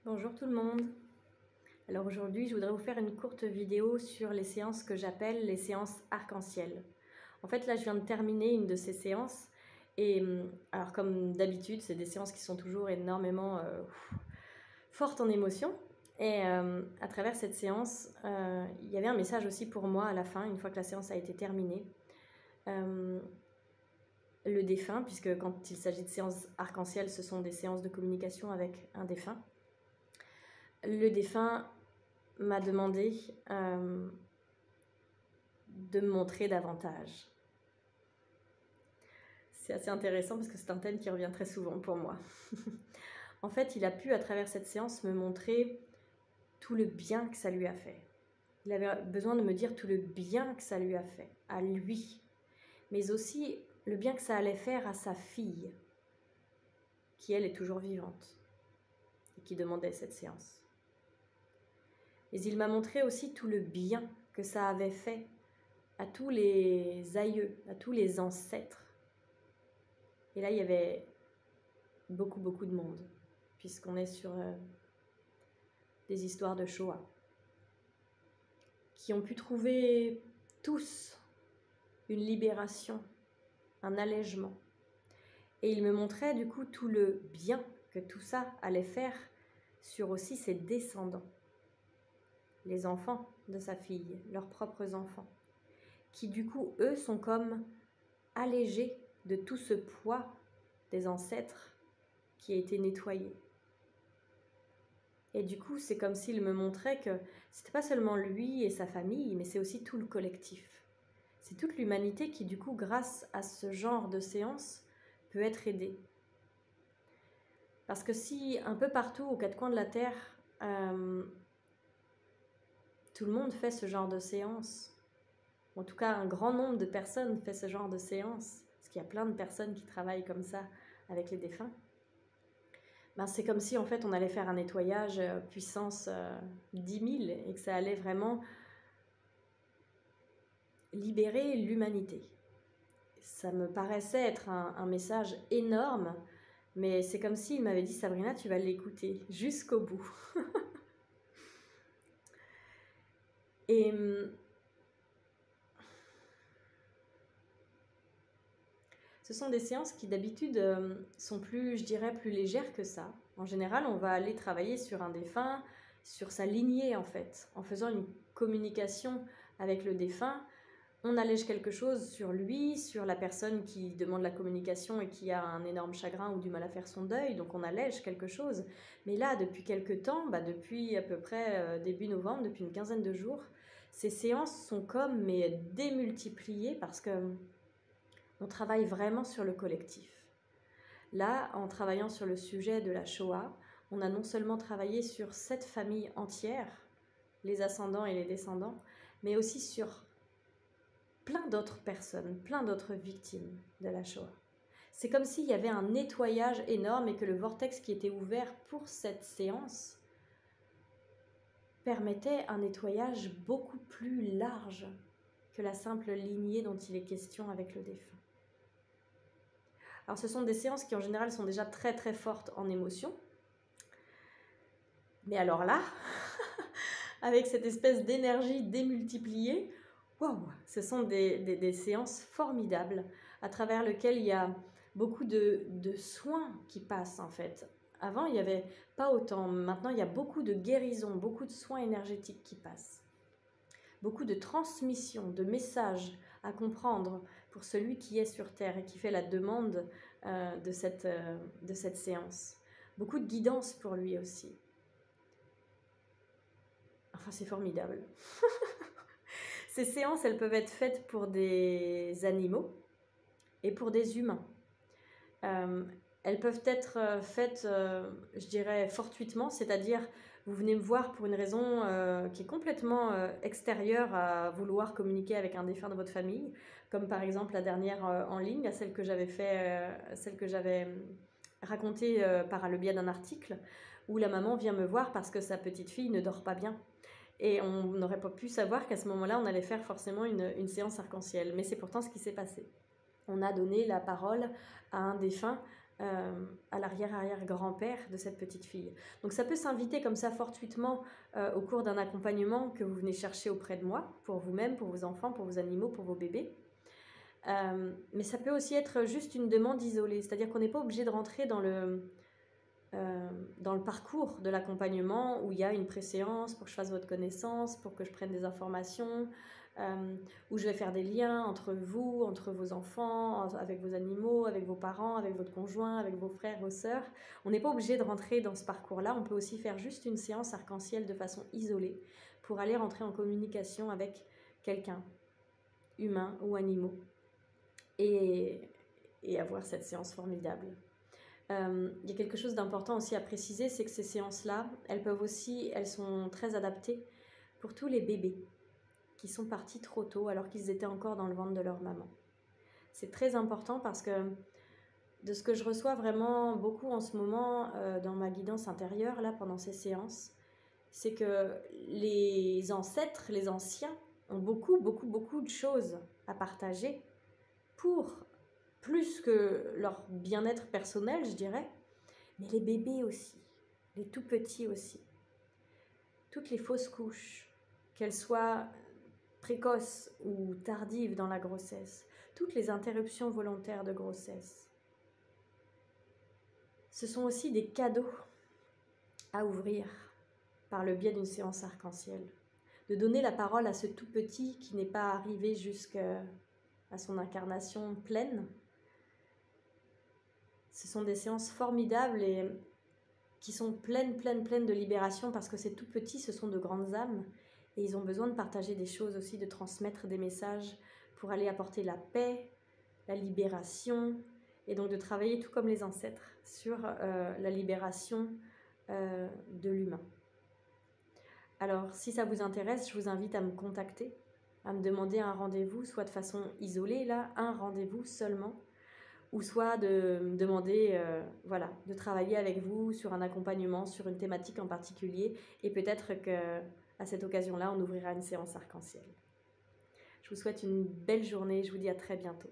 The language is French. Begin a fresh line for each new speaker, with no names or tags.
Bonjour tout le monde. Alors aujourd'hui, je voudrais vous faire une courte vidéo sur les séances que j'appelle les séances arc-en-ciel. En fait, là, je viens de terminer une de ces séances et alors comme d'habitude, c'est des séances qui sont toujours énormément fortes en émotions. Et à travers cette séance, il y avait un message aussi pour moi à la fin, une fois que la séance a été terminée. Le défunt, puisque quand il s'agit de séances arc-en-ciel, ce sont des séances de communication avec un défunt. Le défunt m'a demandé de me montrer davantage. C'est assez intéressant parce que c'est un thème qui revient très souvent pour moi. En fait, il a pu, à travers cette séance, me montrer tout le bien que ça lui a fait. Il avait besoin de me dire tout le bien que ça lui a fait, à lui, mais aussi le bien que ça allait faire à sa fille, qui elle est toujours vivante, et qui demandait cette séance. Mais il m'a montré aussi tout le bien que ça avait fait à tous les aïeux, à tous les ancêtres. Et là, il y avait beaucoup de monde, puisqu'on est sur des histoires de Shoah, qui ont pu trouver tous une libération, un allègement. Et il me montrait du coup tout le bien que tout ça allait faire sur aussi ses descendants, les enfants de sa fille, leurs propres enfants, qui du coup, eux, sont comme allégés de tout ce poids des ancêtres qui a été nettoyé. Et du coup, c'est comme s'il me montrait que c'était pas seulement lui et sa famille, mais c'est aussi tout le collectif. C'est toute l'humanité qui, du coup, grâce à ce genre de séance, peut être aidée. Parce que si un peu partout, aux quatre coins de la Terre, tout le monde fait ce genre de séance, en tout cas un grand nombre de personnes fait ce genre de séance, parce qu'il y a plein de personnes qui travaillent comme ça avec les défunts, ben c'est comme si en fait on allait faire un nettoyage puissance 10 000 et que ça allait vraiment libérer l'humanité. Ça me paraissait être un message énorme, mais c'est comme s'il m'avait dit: Sabrina, tu vas l'écouter jusqu'au bout. Et ce sont des séances qui d'habitude sont plus, je dirais, plus légères que ça. En général, on va aller travailler sur un défunt, sur sa lignée en fait. En faisant une communication avec le défunt, on allège quelque chose sur lui, sur la personne qui demande la communication et qui a un énorme chagrin ou du mal à faire son deuil, donc on allège quelque chose. Mais là, depuis quelques temps, depuis à peu près début novembre, depuis une quinzaine de jours, ces séances sont comme mais démultipliées parce que on travaille vraiment sur le collectif. Là, en travaillant sur le sujet de la Shoah, on a non seulement travaillé sur cette famille entière, les ascendants et les descendants, mais aussi sur plein d'autres personnes, plein d'autres victimes de la Shoah. C'est comme s'il y avait un nettoyage énorme et que le vortex qui était ouvert pour cette séance permettait un nettoyage beaucoup plus large que la simple lignée dont il est question avec le défunt. Alors ce sont des séances qui en général sont déjà très fortes en émotion. Mais alors là, avec cette espèce d'énergie démultipliée, waouh, ce sont des séances formidables à travers lesquelles il y a beaucoup de soins qui passent en fait. Avant, il n'y avait pas autant. Maintenant, il y a beaucoup de guérisons, beaucoup de soins énergétiques qui passent. Beaucoup de transmission, de messages à comprendre pour celui qui est sur Terre et qui fait la demande de cette séance. Beaucoup de guidance pour lui aussi. Enfin, c'est formidable. Ces séances, elles peuvent être faites pour des animaux et pour des humains. Elles peuvent être faites, je dirais, fortuitement, c'est-à-dire vous venez me voir pour une raison qui est complètement extérieure à vouloir communiquer avec un défunt de votre famille, comme par exemple la dernière en ligne, celle que j'avais racontée par le biais d'un article, où la maman vient me voir parce que sa petite fille ne dort pas bien. Et on n'aurait pas pu savoir qu'à ce moment-là, on allait faire forcément une séance arc-en-ciel. Mais c'est pourtant ce qui s'est passé. On a donné la parole à un défunt à l'arrière-arrière-grand-père de cette petite fille. Donc ça peut s'inviter comme ça fortuitement au cours d'un accompagnement que vous venez chercher auprès de moi, pour vous-même, pour vos enfants, pour vos animaux, pour vos bébés. Mais ça peut aussi être juste une demande isolée, c'est-à-dire qu'on n'est pas obligé de rentrer dans le parcours de l'accompagnement où il y a une préséance pour que je fasse votre connaissance, pour que je prenne des informations, où je vais faire des liens entre vous, entre vos enfants, avec vos animaux, avec vos parents, avec votre conjoint, avec vos frères, vos sœurs. On n'est pas obligé de rentrer dans ce parcours-là, on peut aussi faire juste une séance arc-en-ciel de façon isolée pour aller rentrer en communication avec quelqu'un, humain ou animaux, et avoir cette séance formidable. Il y a quelque chose d'important aussi à préciser, c'est que ces séances-là, elles sont très adaptées pour tous les bébés qui sont partis trop tôt alors qu'ils étaient encore dans le ventre de leur maman. C'est très important parce que de ce que je reçois vraiment beaucoup en ce moment dans ma guidance intérieure, là, pendant ces séances, c'est que les ancêtres, les anciens, ont beaucoup de choses à partager pour plus que leur bien-être personnel, je dirais, mais les bébés aussi, les tout petits aussi. Toutes les fausses couches, qu'elles soient précoces ou tardives dans la grossesse, toutes les interruptions volontaires de grossesse, ce sont aussi des cadeaux à ouvrir par le biais d'une séance arc-en-ciel. De donner la parole à ce tout petit qui n'est pas arrivé jusqu'à son incarnation pleine. Ce sont des séances formidables et qui sont pleines de libération parce que ces tout petits, ce sont de grandes âmes et ils ont besoin de partager des choses aussi, de transmettre des messages pour aller apporter la paix, la libération et donc de travailler tout comme les ancêtres sur la libération de l'humain. Alors, si ça vous intéresse, je vous invite à me contacter, à me demander un rendez-vous, soit de façon isolée, là, un rendez-vous seulement, ou soit de me demander de travailler avec vous sur un accompagnement, sur une thématique en particulier, et peut-être qu'à cette occasion-là, on ouvrira une séance arc-en-ciel. Je vous souhaite une belle journée, je vous dis à très bientôt.